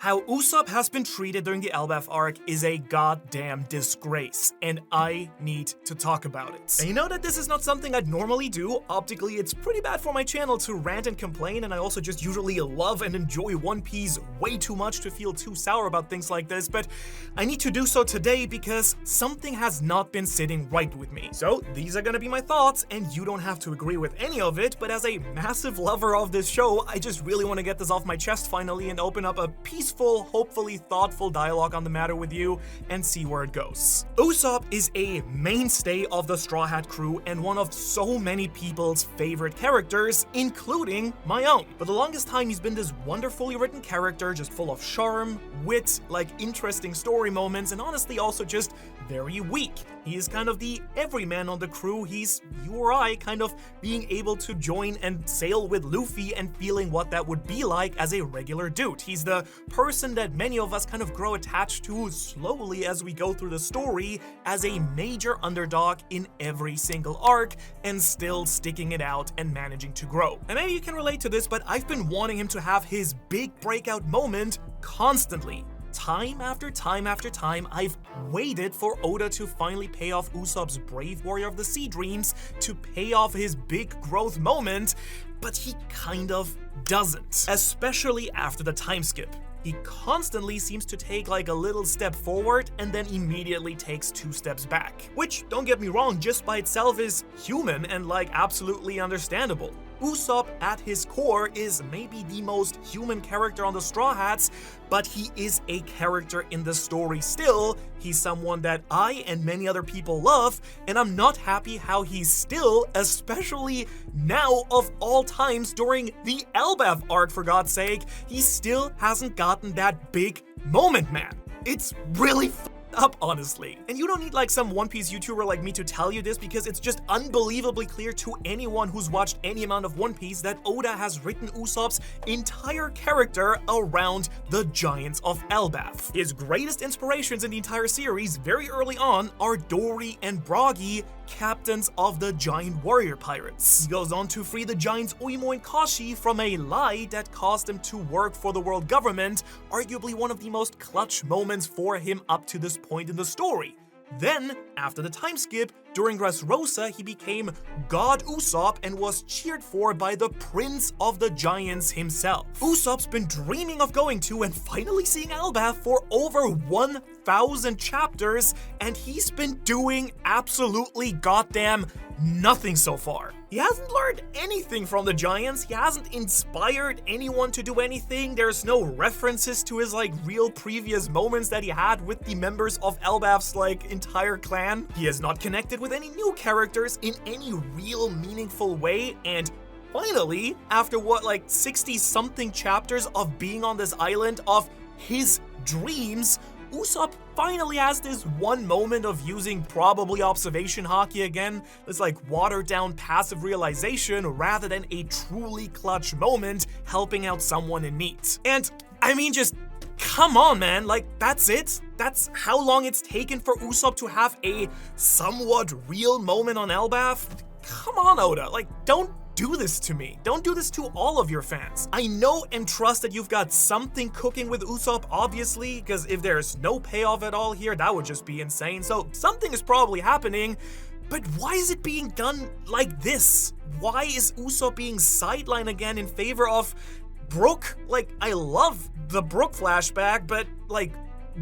How Usopp has been treated during the Elbaph arc is a goddamn disgrace, and I need to talk about it. And you know that this is not something I'd normally do. Optically, it's pretty bad for my channel to rant and complain, and I also just usually love and enjoy One Piece way too much to feel too sour about things like this, but I need to do so today because something has not been sitting right with me. So these are gonna be my thoughts, and you don't have to agree with any of it, but as a massive lover of this show, I just really want to get this off my chest finally and open up a peaceful, hopefully thoughtful dialogue on the matter with you and see where it goes. Usopp is a mainstay of the Straw Hat crew and one of so many people's favorite characters, including my own. For the longest time, he's been this wonderfully written character, just full of charm, wit, interesting story moments, and honestly also just very weak. He is kind of the everyman on the crew. He's you or I kind of being able to join and sail with Luffy and feeling what that would be like as a regular dude. He's the person that many of us kind of grow attached to slowly as we go through the story as a major underdog in every single arc and still sticking it out and managing to grow. And maybe you can relate to this, but I've been wanting him to have his big breakout moment constantly. Time after time after time, I've waited for Oda to finally pay off Usopp's Brave Warrior of the Sea Dreams, to pay off his big growth moment, but he kind of doesn't. Especially after the time skip. He constantly seems to take a little step forward and then immediately takes 2 steps back. Which, don't get me wrong, just by itself is human and absolutely understandable. Usopp at his core is maybe the most human character on the Straw Hats, but he is a character in the story still. He's someone that I and many other people love, and I'm not happy how he's still, especially now of all times during the Elbaph arc, for God's sake, he still hasn't gotten that big moment, man. It's really up, honestly. And you don't need some One Piece YouTuber like me to tell you this, because it's just unbelievably clear to anyone who's watched any amount of One Piece that Oda has written Usopp's entire character around the Giants of Elbaph. His greatest inspirations in the entire series very early on are Dorry and Brogy, captains of the giant warrior pirates. He goes on to free the giants Oimo and Kashi from a lie that caused them to work for the world government, arguably one of the most clutch moments for him up to this point in the story. Then, after the time skip, during Dressrosa, he became God Usopp and was cheered for by the Prince of the Giants himself. Usopp's been dreaming of going to and finally seeing Elbaph for over 1,000 chapters, and he's been doing absolutely goddamn nothing so far. He hasn't learned anything from the Giants. He hasn't inspired anyone to do anything. There's no references to his real previous moments that he had with the members of Elbaph's entire clan. He has not connected with any new characters in any real meaningful way, and finally, after 60-something chapters of being on this island of his dreams, Usopp finally has this one moment of using probably observation haki again, this watered down passive realization rather than a truly clutch moment helping out someone in need. And I mean, just come on, man, that's it? That's how long it's taken for Usopp to have a somewhat real moment on Elbaph? Come on, Oda, don't do this to me. Don't do this to all of your fans. I know and trust that you've got something cooking with Usopp, obviously, because if there's no payoff at all here, that would just be insane. So something is probably happening, but why is it being done like this? Why is Usopp being sidelined again in favor of Brook? I love the Brook flashback, but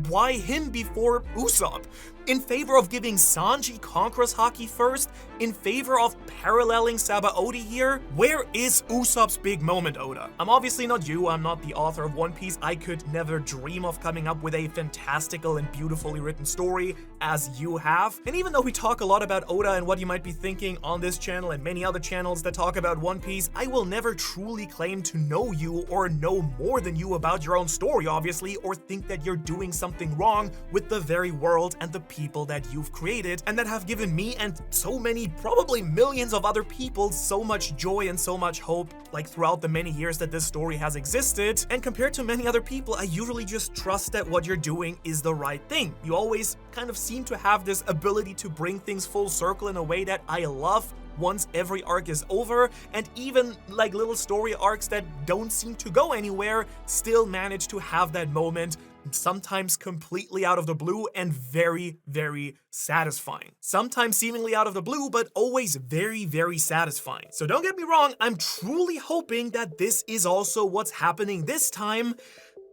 why him before Usopp? In favor of giving Sanji Conqueror's haki first? In favor of paralleling Sabaody here? Where is Usopp's big moment, Oda? I'm obviously not you, I'm not the author of One Piece. I could never dream of coming up with a fantastical and beautifully written story as you have. And even though we talk a lot about Oda and what you might be thinking on this channel and many other channels that talk about One Piece, I will never truly claim to know you or know more than you about your own story, obviously, or think that you're doing something wrong with the very world and the people that you've created and that have given me and so many, probably millions of other people so much joy and so much hope throughout the many years that this story has existed. And compared to many other people, I usually just trust that what you're doing is the right thing. You always kind of seem to have this ability to bring things full circle in a way that I love, once every arc is over, and even like little story arcs that don't seem to go anywhere still manage to have that moment, sometimes completely out of the blue and very, very satisfying. Sometimes seemingly out of the blue, but always very, very satisfying. So don't get me wrong, I'm truly hoping that this is also what's happening this time,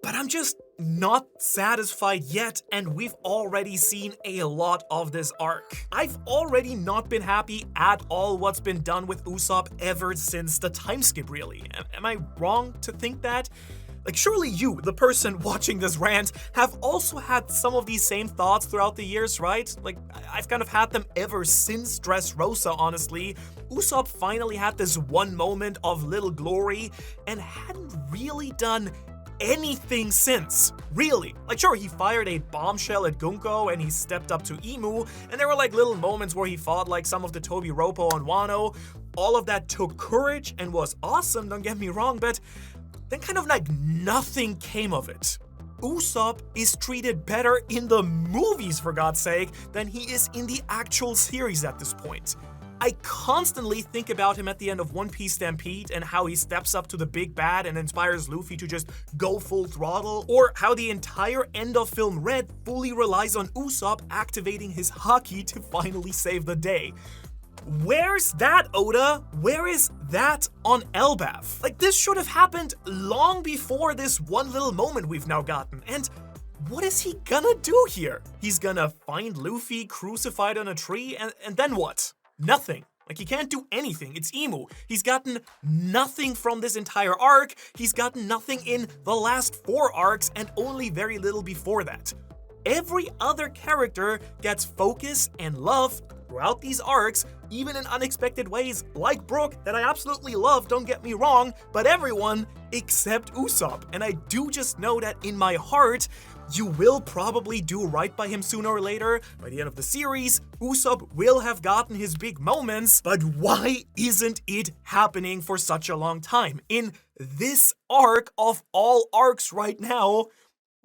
but I'm just not satisfied yet, and we've already seen a lot of this arc. I've already not been happy at all what's been done with Usopp ever since the time skip, really. Am I wrong to think that? Like, surely you, the person watching this rant, have also had some of these same thoughts throughout the years, right? Like, I've kind of had them ever since Dressrosa, honestly. Usopp finally had this one moment of little glory and hadn't really done anything since, really. Like, sure, he fired a bombshell at Gunko and he stepped up to Imu, and there were like little moments where he fought like some of the Tobi Roppo on Wano. All of that took courage and was awesome, don't get me wrong, but then kind of like nothing came of it. Usopp is treated better in the movies, for God's sake, than he is in the actual series at this point. I constantly think about him at the end of One Piece Stampede and how he steps up to the big bad and inspires Luffy to just go full throttle, or how the entire end of film Red fully relies on Usopp activating his haki to finally save the day. Where's that, Oda? Where is that on Elbaph? Like, this should have happened long before this one little moment we've now gotten, and what is he gonna do here? He's gonna find Luffy crucified on a tree, and then what? Nothing. Like, he can't do anything. It's Imu. He's gotten nothing from this entire arc. He's gotten nothing in the last 4 arcs, and only very little before that. Every other character gets focus and love throughout these arcs, even in unexpected ways, like Brook, that I absolutely love, don't get me wrong, but everyone except Usopp. And I do just know that in my heart, you will probably do right by him sooner or later. By the end of the series, Usopp will have gotten his big moments, but why isn't it happening for such a long time? In this arc of all arcs right now,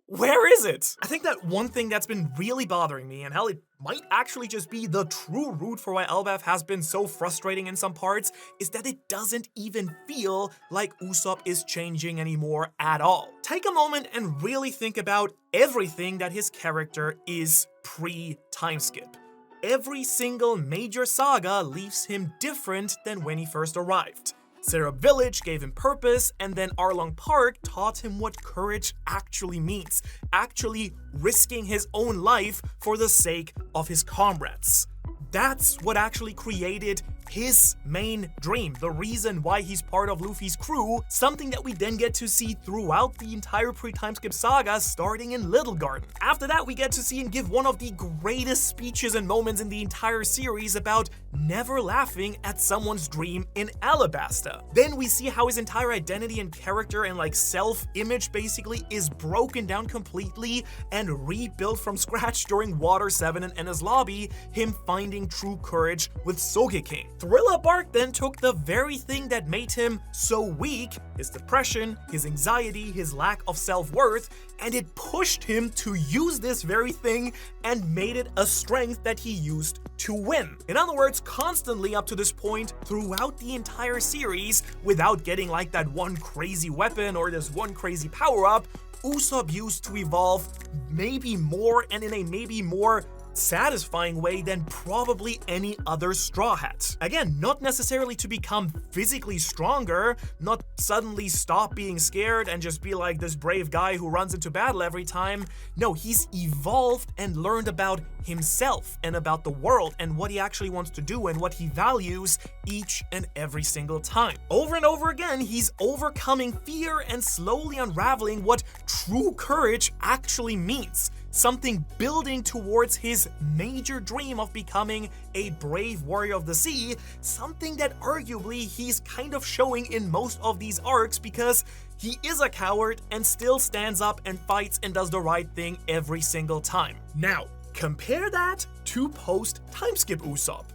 where is it? I think that one thing that's been really bothering me, and hell, it might actually just be the true root for why Elbaph has been so frustrating in some parts, is that it doesn't even feel like Usopp is changing anymore at all. Take a moment and really think about everything that his character is pre-timeskip. Every single major saga leaves him different than when he first arrived. Syrup Village gave him purpose, and then Arlong Park taught him what courage actually means, actually risking his own life for the sake of his comrades. That's what actually created his main dream, the reason why he's part of Luffy's crew, something that we then get to see throughout the entire pre-timeskip saga, starting in Little Garden. After that, we get to see him give one of the greatest speeches and moments in the entire series about never laughing at someone's dream in Alabasta. Then we see how his entire identity and character and like self-image basically is broken down completely and rebuilt from scratch during Water 7 and Enna's Lobby, him finding true courage with Sogeking. Thriller Bark then took the very thing that made him so weak, his depression, his anxiety, his lack of self-worth, and it pushed him to use this very thing and made it a strength that he used to win. In other words, constantly up to this point, throughout the entire series, without getting like that one crazy weapon or this one crazy power-up, Usopp used to evolve maybe more and in a maybe more satisfying way than probably any other Straw Hat. Again, not necessarily to become physically stronger, not suddenly stop being scared and just be like this brave guy who runs into battle every time. No, he's evolved and learned about himself and about the world and what he actually wants to do and what he values each and every single time. Over and over again, he's overcoming fear and slowly unraveling what true courage actually means. Something building towards his major dream of becoming a brave warrior of the sea, something that arguably he's kind of showing in most of these arcs because he is a coward and still stands up and fights and does the right thing every single time. Now, compare that to post-timeskip Usopp.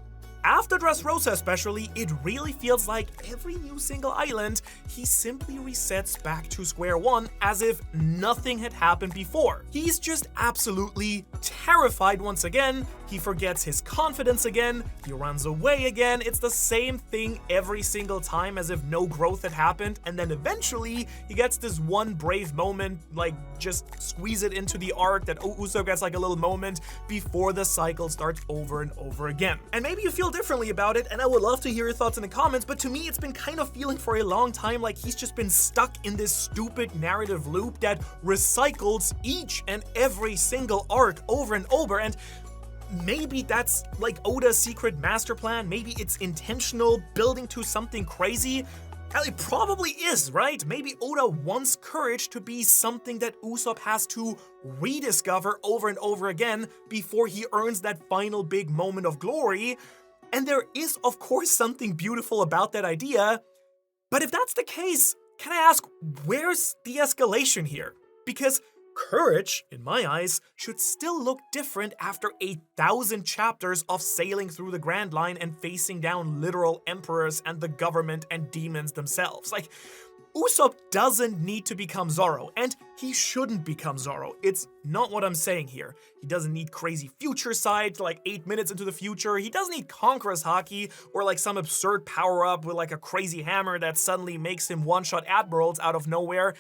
After Dressrosa especially, it really feels like every new single island, he simply resets back to square one as if nothing had happened before. He's just absolutely terrified once again he forgets his confidence again, he runs away again. It's the same thing every single time, as if no growth had happened, and then eventually he gets this one brave moment, like just squeeze it into the arc that Usopp gets like a little moment before the cycle starts over and over again. And maybe you feel differently about it, and I would love to hear your thoughts in the comments, but to me it's been kind of feeling for a long time like he's just been stuck in this stupid narrative loop that recycles each and every single arc over and over. And maybe that's like Oda's secret master plan, maybe it's intentional, building to something crazy. It probably is, right? Maybe Oda wants courage to be something that Usopp has to rediscover over and over again before he earns that final big moment of glory. And there is, of course, something beautiful about that idea. But if that's the case, can I ask, where's the escalation here? Because courage, in my eyes, should still look different after 1,000 chapters of sailing through the Grand Line and facing down literal emperors and the government and demons themselves. Like, Usopp doesn't need to become Zoro, and he shouldn't become Zoro. It's not what I'm saying here. He doesn't need crazy future sight, like 8 minutes into the future. He doesn't need Conqueror's Haki, or like some absurd power-up with like a crazy hammer that suddenly makes him one-shot admirals out of nowhere.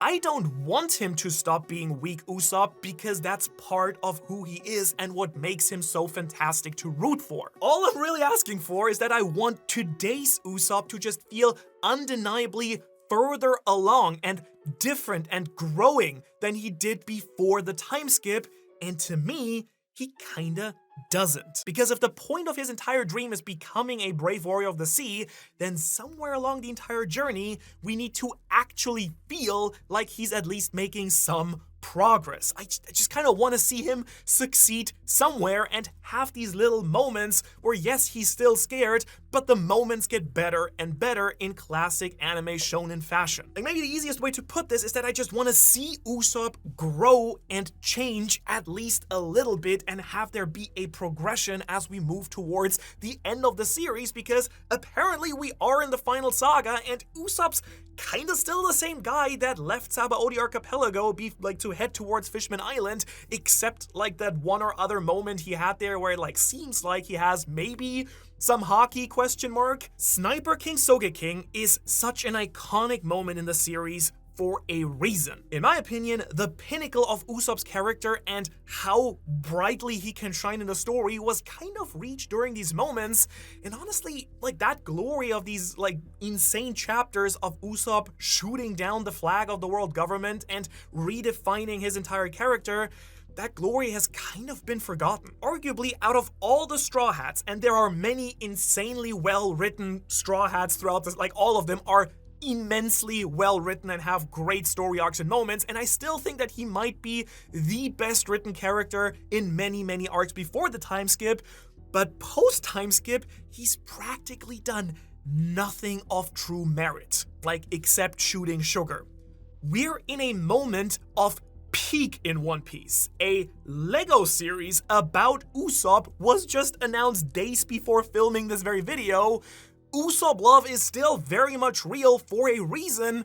I don't want him to stop being weak Usopp, because that's part of who he is and what makes him so fantastic to root for. All I'm really asking for is that I want today's Usopp to just feel undeniably further along and different and growing than he did before the time skip, and to me, he kinda doesn't. Because if the point of his entire dream is becoming a brave warrior of the sea, then somewhere along the entire journey, we need to actually feel like he's at least making some progress. I just kind of want to see him succeed somewhere and have these little moments where, yes, he's still scared, but the moments get better and better in classic anime shonen fashion. Like, maybe the easiest way to put this is that I just want to see Usopp grow and change at least a little bit and have there be a progression as we move towards the end of the series, because apparently we are in the final saga and Usopp's kinda still the same guy that left Sabaody Archipelago to head towards Fishman Island, except like that one or other moment he had there where it like seems like he has maybe some hockey question mark. Sniper King Sogeking is such an iconic moment in the series for a reason. In my opinion, the pinnacle of Usopp's character and how brightly he can shine in the story was kind of reached during these moments. And honestly, like, that glory of these like insane chapters of Usopp shooting down the flag of the world government and redefining his entire character, that glory has kind of been forgotten. Arguably, out of all the Straw Hats, and there are many insanely well-written Straw Hats throughout this, like all of them are immensely well written and have great story arcs and moments, and I still think that he might be the best written character in many arcs before the time skip, but post time skip, he's practically done nothing of true merit, like except shooting sugar. We're in a moment of peak in One Piece. A Lego series about Usopp was just announced days before filming this very video. Usopp love is still very much real for a reason.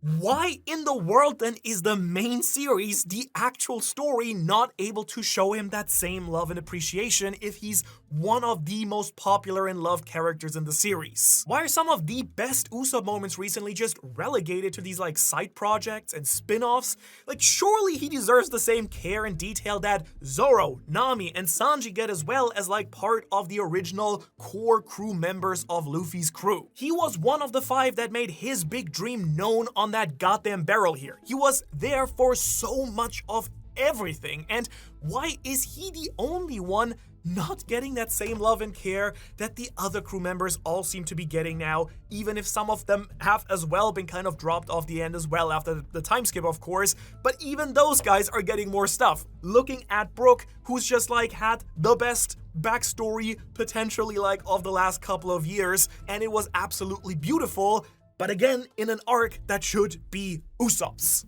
Why in the world then is the main series, the actual story, not able to show him that same love and appreciation if he's one of the most popular and loved characters in the series? Why are some of the best Usopp moments recently just relegated to these like side projects and spin-offs? Like, surely he deserves the same care and detail that Zoro, Nami, and Sanji get, as well as like part of the original core crew members of Luffy's crew. He was one of the 5 that made his big dream known on that goddamn barrel here. He was there for so much of everything, and why is he the only one not getting that same love and care that the other crew members all seem to be getting now, even if some of them have as well been kind of dropped off the end as well after the time skip, of course, but even those guys are getting more stuff. Looking at Brook, who's just like had the best backstory potentially like of the last couple of years, and it was absolutely beautiful, but again, in an arc that should be Usopp's.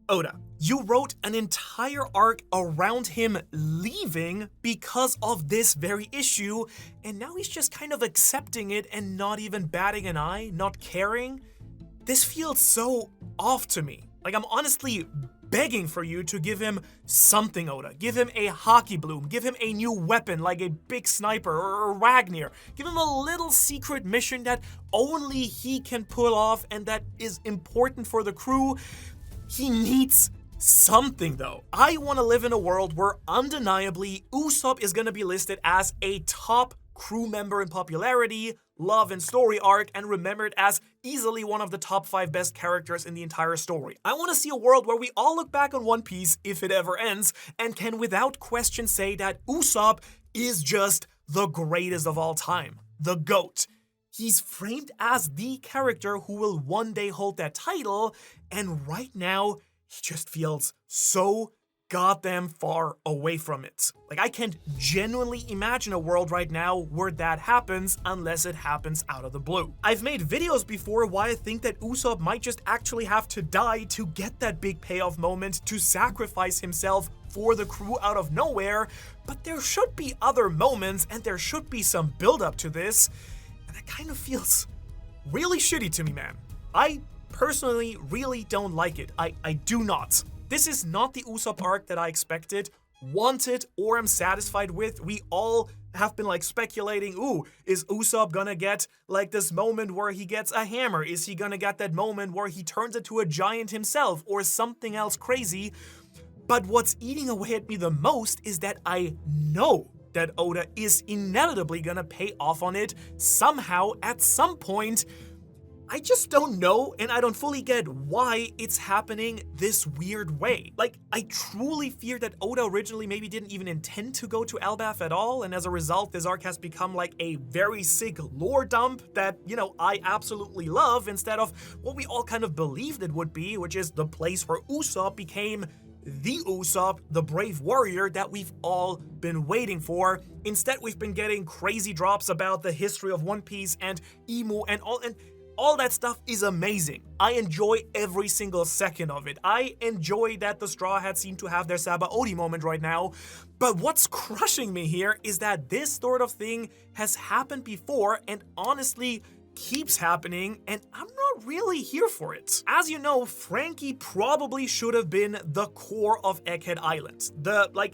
Oda, you wrote an entire arc around him leaving because of this very issue, and now he's just kind of accepting it and not even batting an eye, not caring. This feels so off to me. Like, I'm honestly begging for you to give him something, Oda. Give him a hockey bloom. Give him a new weapon like a big sniper or Ragnar. Give him a little secret mission that only he can pull off and that is important for the crew. He needs something, though. I want to live in a world where undeniably Usopp is going to be listed as a top crew member in popularity, love, and story arc, and remembered as easily one of the top 5 best characters in the entire story. I want to see a world where we all look back on One Piece, if it ever ends, and can without question say that Usopp is just the greatest of all time. The GOAT. He's framed as the character who will one day hold that title, and right now, he just feels so goddamn far away from it. Like, I can't genuinely imagine a world right now where that happens unless it happens out of the blue. I've made videos before why I think that Usopp might just actually have to die to get that big payoff moment, to sacrifice himself for the crew out of nowhere, but there should be other moments and there should be some build up to this, and that kind of feels really shitty to me, man. I personally really don't like it. I do not. This is not the Usopp arc that I expected, wanted, or am satisfied with. We all have been like speculating, ooh, is Usopp gonna get like this moment where he gets a hammer? Is he gonna get that moment where he turns into a giant himself or something else crazy? But what's eating away at me the most is that I know that Oda is inevitably gonna pay off on it somehow at some point. I just don't know, and I don't fully get why it's happening this weird way. Like, I truly fear that Oda originally maybe didn't even intend to go to Elbaph at all, and as a result, this arc has become like a very sick lore dump that, you know, I absolutely love, instead of what we all kind of believed it would be, which is the place where Usopp became the Usopp, the brave warrior that we've all been waiting for. Instead, we've been getting crazy drops about the history of One Piece and Emu and all that stuff is amazing. I enjoy every single second of it. I enjoy that the Straw Hats seem to have their Sabaody moment right now. But what's crushing me here is that this sort of thing has happened before and honestly keeps happening, and I'm not really here for it. As you know, Frankie probably should have been the core of Egghead Island.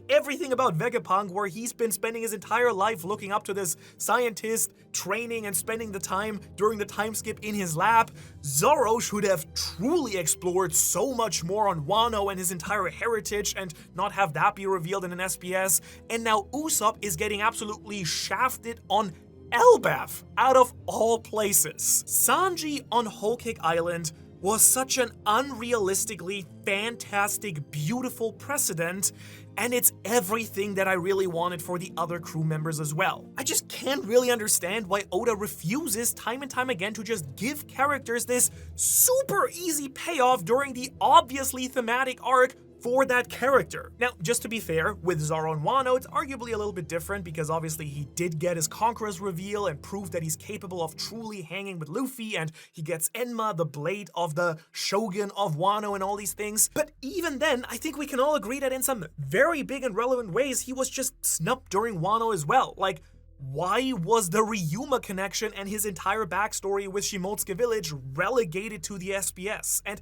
Everything about Vegapunk, where he's been spending his entire life looking up to this scientist, training and spending the time during the time skip in his lab. Zoro should have truly explored so much more on Wano and his entire heritage and not have that be revealed in an SPS. And now Usopp is getting absolutely shafted on Elbaph, out of all places. Sanji on Whole Cake Island was such an unrealistically fantastic, beautiful precedent, and it's everything that I really wanted for the other crew members as well. I just can't really understand why Oda refuses time and time again to just give characters this super easy payoff during the obviously thematic arc for that character. Now, just to be fair, with Zoro and Wano, it's arguably a little bit different because obviously he did get his Conqueror's reveal and prove that he's capable of truly hanging with Luffy, and he gets Enma, the blade of the Shogun of Wano, and all these things. But even then, I think we can all agree that in some very big and relevant ways, he was just snubbed during Wano as well. Like, why was the Ryuma connection and his entire backstory with Shimotsuke Village relegated to the SPS? And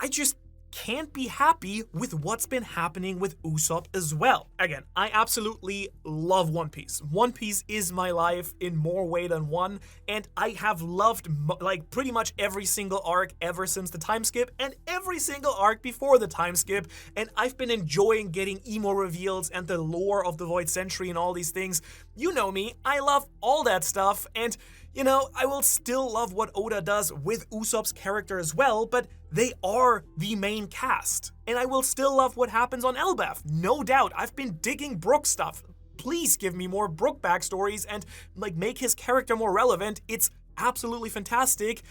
I just can't be happy with what's been happening with Usopp as well. Again, I absolutely love One Piece. One Piece is my life in more way than one, and I have loved pretty much every single arc ever since the time skip and every single arc before the time skip, and I've been enjoying getting emo reveals and the lore of the Void Century and all these things. You know me, I love all that stuff, and you know, I will still love what Oda does with Usopp's character as well, but they are the main cast. And I will still love what happens on Elbaph, no doubt. I've been digging Brook stuff. Please give me more Brook backstories and make his character more relevant. It's absolutely fantastic,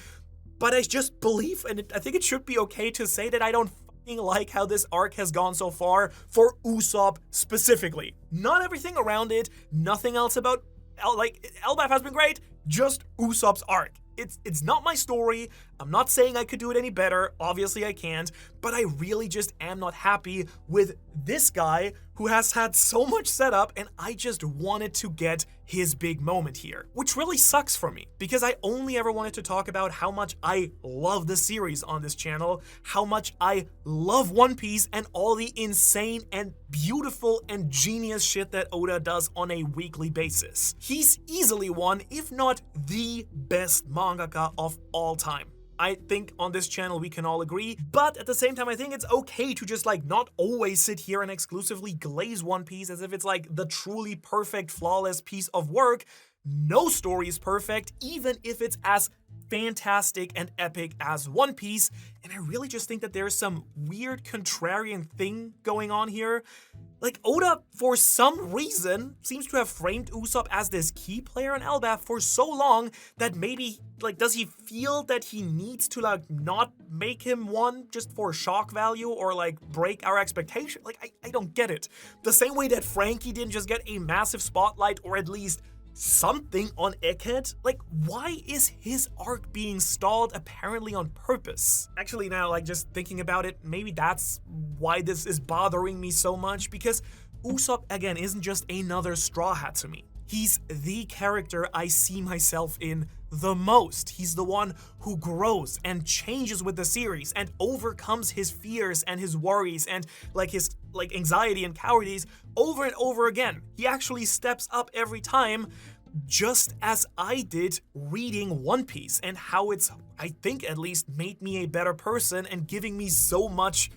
but I just believe, and I think it should be okay to say that I don't like how this arc has gone so far for Usopp specifically. Not everything around it, nothing else about Elbaph has been great, just Usopp's arc. It's not my story. I'm not saying I could do it any better, obviously I can't, but I really just am not happy with this guy who has had so much setup, and I just wanted to get his big moment here. Which really sucks for me, because I only ever wanted to talk about how much I love the series on this channel, how much I love One Piece, and all the insane and beautiful and genius shit that Oda does on a weekly basis. He's easily one, if not the best mangaka of all time. I think on this channel we can all agree, but at the same time I think it's okay to just like not always sit here and exclusively glaze One Piece as if it's like the truly perfect, flawless piece of work. No story is perfect, even if it's as fantastic and epic as One Piece, and I really just think that there's some weird contrarian thing going on here. Like, Oda, for some reason, seems to have framed Usopp as this key player in Elbaph for so long that maybe, like, does he feel that he needs to, like, not make him one just for shock value or, like, break our expectation? Like, I don't get it. The same way that Frankie didn't just get a massive spotlight or at least something on Egghead? Like, why is his arc being stalled apparently on purpose? Actually now, like, just thinking about it, maybe that's why this is bothering me so much, because Usopp, again, isn't just another Straw Hat to me. He's the character I see myself in the most. He's the one who grows and changes with the series and overcomes his fears and his worries and his anxiety and cowardice over and over again. He actually steps up every time, just as I did reading One Piece, and how it's, I think at least, made me a better person and giving me so much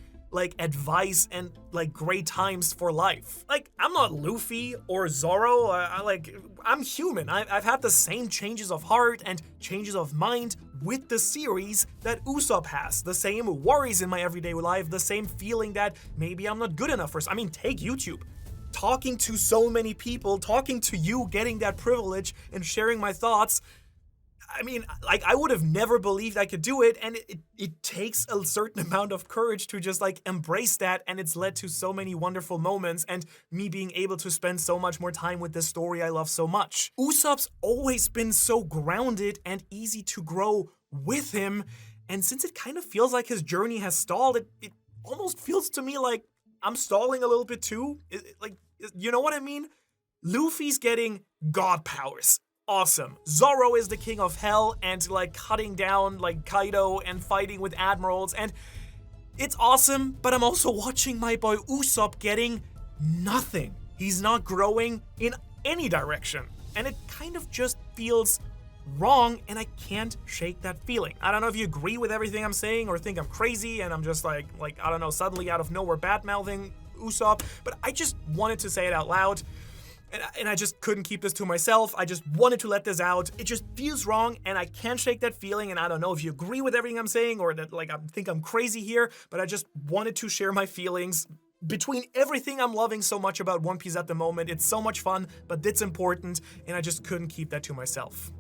advice and great times for life. Like, I'm not Luffy or Zoro. I'm human. I've had the same changes of heart and changes of mind with the series that Usopp has. The same worries in my everyday life, the same feeling that maybe I'm not good enough for. I mean, take YouTube. Talking to so many people, talking to you, getting that privilege and sharing my thoughts. I mean, I would have never believed I could do it, and it takes a certain amount of courage to just embrace that, and it's led to so many wonderful moments and me being able to spend so much more time with this story I love so much. Usopp's always been so grounded and easy to grow with him, and since it kind of feels like his journey has stalled, it almost feels to me like I'm stalling a little bit too. You know what I mean? Luffy's getting god powers. Awesome. Zoro is the king of hell and cutting down Kaido and fighting with admirals, and it's awesome, but I'm also watching my boy Usopp getting nothing. He's not growing in any direction, and it kind of just feels wrong, and I can't shake that feeling. I don't know if you agree with everything I'm saying or think I'm crazy and I'm just I don't know, suddenly out of nowhere bad-mouthing Usopp, but I just wanted to say it out loud. And I just couldn't keep this to myself. I just wanted to let this out. It just feels wrong, and I can't shake that feeling, and I don't know if you agree with everything I'm saying or that I think I'm crazy here, but I just wanted to share my feelings between everything I'm loving so much about One Piece at the moment. It's so much fun, but it's important, and I just couldn't keep that to myself.